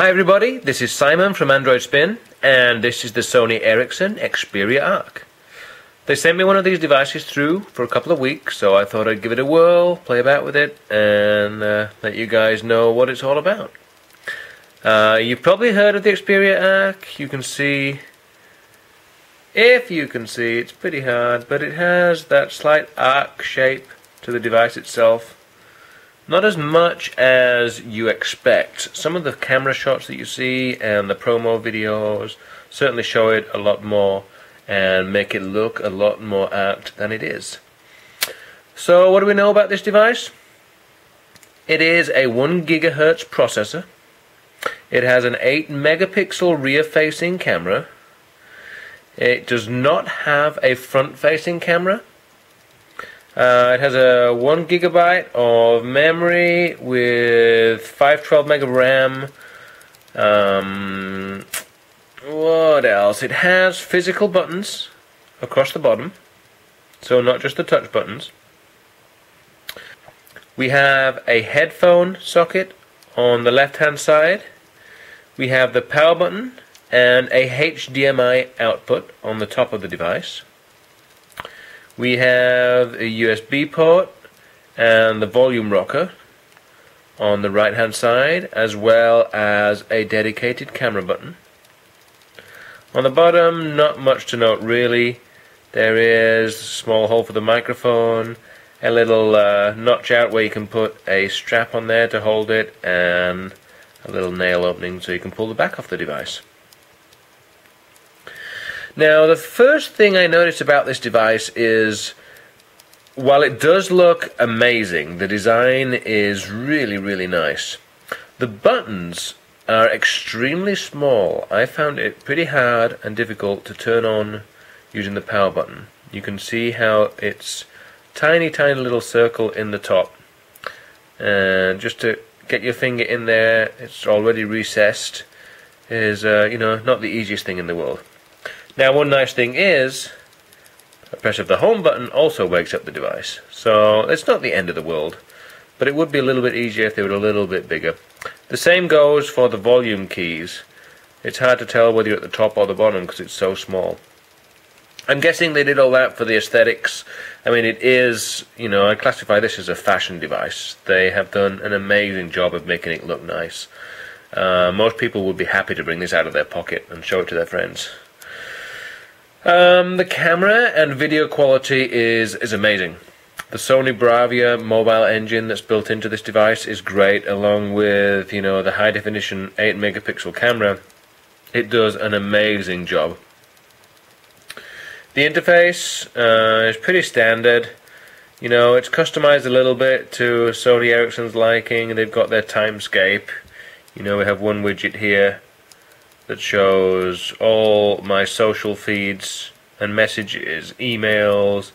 Hi everybody, this is Simon from AndroidSPIN, and this is the Sony Ericsson Xperia Arc. They sent me one of these devices through for a couple of weeks, so I thought I'd give it a whirl, play about with it, and let you guys know what it's all about. You've probably heard of the Xperia Arc. You can see, if you can see, it's pretty hard, but it has that slight arc shape to the device itself. Not as much as you expect. Some of the camera shots that you see and the promo videos certainly show it a lot more and make it look a lot more arced than it is. So what do we know about this device? It is a 1 GHz processor. It has an 8 megapixel rear facing camera. It does not have a front facing camera. It has a 1 GB of memory with 512 meg of RAM. What else? It has physical buttons across the bottom, so not just the touch buttons. We have a headphone socket on the left hand side. We have the power button and a HDMI output on the top of the device. We have a USB port and the volume rocker on the right hand side, as well as a dedicated camera button. On the bottom, not much to note really. There is a small hole for the microphone, a little notch out where you can put a strap on there to hold it, and a little nail opening so you can pull the back off the device. Now, the first thing I noticed about this device is, while it does look amazing, the design is really nice. The buttons are extremely small. I found it pretty hard and difficult to turn on using the power button. You can see how it's tiny little circle in the top, and just to get your finger in there, it's already recessed, is not the easiest thing in the world. Now, one nice thing is, a press of the home button also wakes up the device, so it's not the end of the world, but it would be a little bit easier if they were a little bit bigger. The same goes for the volume keys. It's hard to tell whether you're at the top or the bottom because it's so small. I'm guessing they did all that for the aesthetics. I mean, it is, I classify this as a fashion device. They have done an amazing job of making it look nice. Most people would be happy to bring this out of their pocket and show it to their friends. The camera and video quality is amazing. The Sony Bravia mobile engine that's built into this device is great, along with, the high definition 8 megapixel camera. It does an amazing job. The interface is pretty standard. It's customized a little bit to Sony Ericsson's liking. They've got their timescape. We have one widget here that shows all my social feeds and messages, emails,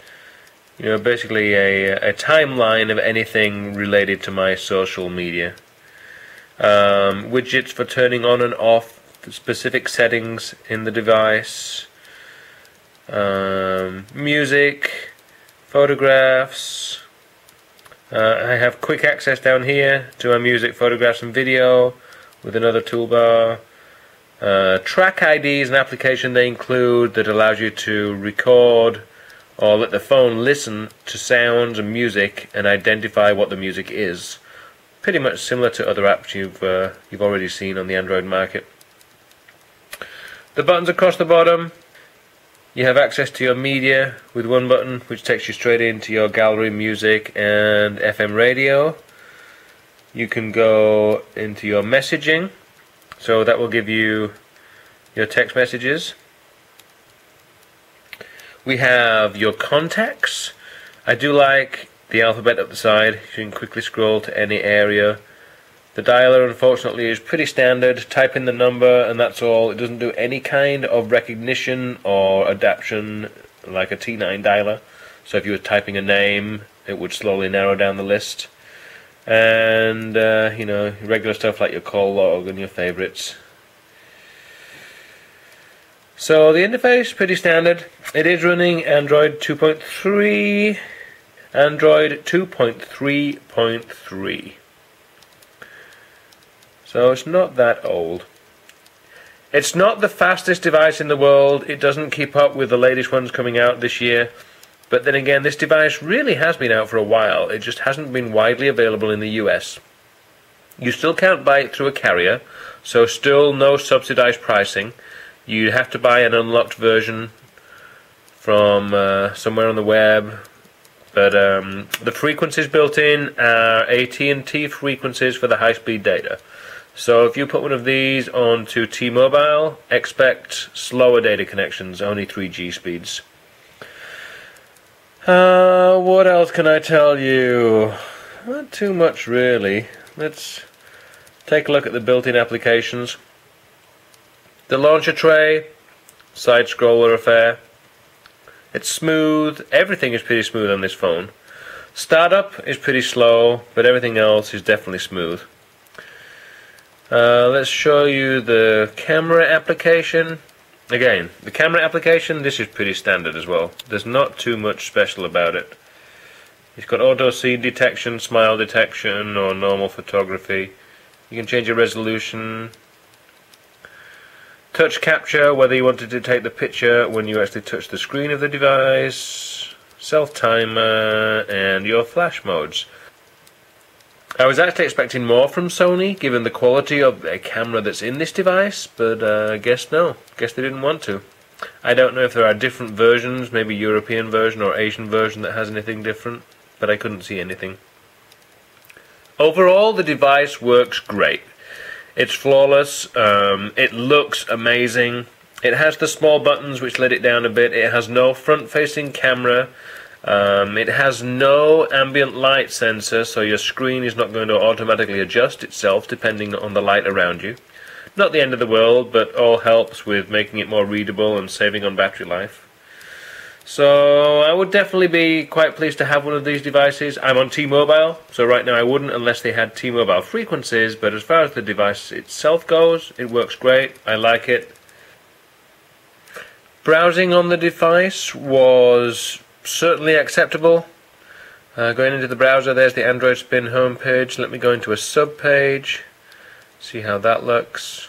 basically a timeline of anything related to my social media. Widgets for turning on and off the specific settings in the device, music, photographs. I have quick access down here to my music, photographs and video with another toolbar. Track ID is an application they include that allows you to record or let the phone listen to sounds and music and identify what the music is. Pretty much similar to other apps you've already seen on the Android market. The buttons across the bottom, you have access to your media with one button, which takes you straight into your gallery, music and FM radio. You can go into your messaging, so that will give you your text messages. We have your contacts. I do like the alphabet up the side. You can quickly scroll to any area. The dialer, unfortunately, is pretty standard. Type in the number and that's all. It doesn't do any kind of recognition or adaptation like a T9 dialer. So if you were typing a name, it would slowly narrow down the list. And, you know, regular stuff like your call log and your favorites. So the interface, pretty standard. It is running Android 2.3. Android 2.3.3. So it's not that old. It's not the fastest device in the world. It doesn't keep up with the latest ones coming out this year. But then again, this device really has been out for a while. It just hasn't been widely available in the US. You still can't buy it through a carrier, so still no subsidized pricing. You have to buy an unlocked version from somewhere on the web. But the frequencies built in are AT&T frequencies for the high-speed data. So if you put one of these onto T-Mobile, expect slower data connections, only 3G speeds. What else can I tell you? Not too much really. Let's take a look at the built-in applications. The launcher tray, side scroller affair. It's smooth. Everything is pretty smooth on this phone. Startup is pretty slow, but everything else is definitely smooth. Let's show you the camera application. Again, the camera application, this is pretty standard as well. There's not too much special about it. It's got auto scene detection, smile detection, or normal photography. You can change your resolution. Touch capture, whether you wanted to take the picture when you actually touch the screen of the device. Self timer, and your flash modes. I was actually expecting more from Sony, given the quality of the camera that's in this device, but I guess no. Guess they didn't want to. I don't know if there are different versions, maybe European version or Asian version that has anything different, but I couldn't see anything. Overall, the device works great. It's flawless. It looks amazing. It has the small buttons which let it down a bit. It has no front-facing camera. It has no ambient light sensor, so your screen is not going to automatically adjust itself depending on the light around you. Not the end of the world, but all helps with making it more readable and saving on battery life. So I would definitely be quite pleased to have one of these devices. I'm on T-Mobile, so right now I wouldn't unless they had T-Mobile frequencies, but as far as the device itself goes, it works great. I like it. Browsing on the device was certainly acceptable. Going into the browser, there's the AndroidSPIN homepage. Let me go into a sub-page, see how that looks.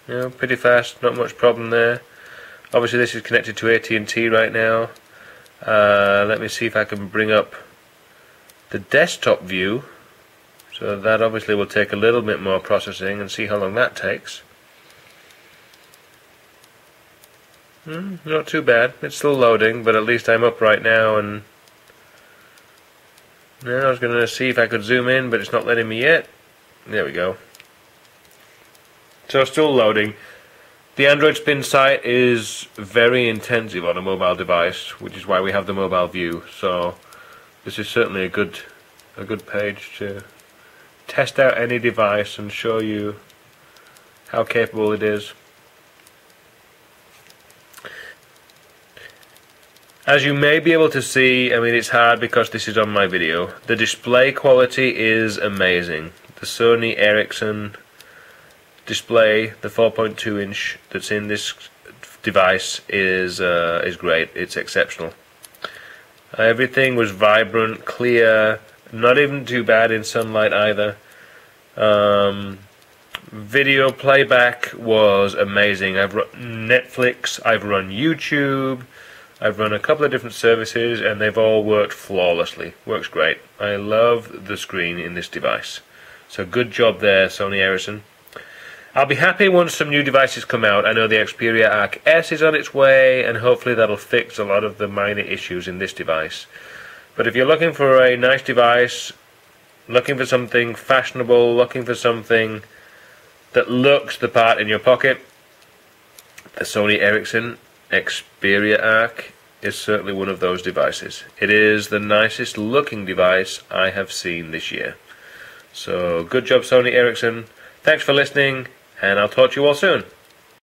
You know, pretty fast, not much problem there. Obviously this is connected to AT&T right now. Let me see if I can bring up the desktop view. So that obviously will take a little bit more processing, and see how long that takes. Not too bad. It's still loading, but at least I'm up right now. And now I was going to see if I could zoom in, but it's not letting me yet. There we go. So still loading. The AndroidSPIN site is very intensive on a mobile device, which is why we have the mobile view. So this is certainly a good page to test out any device and show you how capable it is. As you may be able to see, I mean it's hard because this is on my video, the display quality is amazing. The Sony Ericsson display, the 4.2 inch that's in this device is great. It's exceptional. Everything was vibrant, clear, not even too bad in sunlight either. Video playback was amazing. I've run Netflix, I've run YouTube, I've run a couple of different services, and they've all worked flawlessly. Works great. I love the screen in this device. So good job there, Sony Ericsson. I'll be happy once some new devices come out. I know the Xperia Arc S is on its way, and hopefully that'll fix a lot of the minor issues in this device. But if you're looking for a nice device, looking for something fashionable, looking for something that looks the part in your pocket, the Sony Ericsson Xperia Arc is certainly one of those devices. It is the nicest looking device I have seen this year. So good job, Sony Ericsson. Thanks for listening, and I'll talk to you all soon.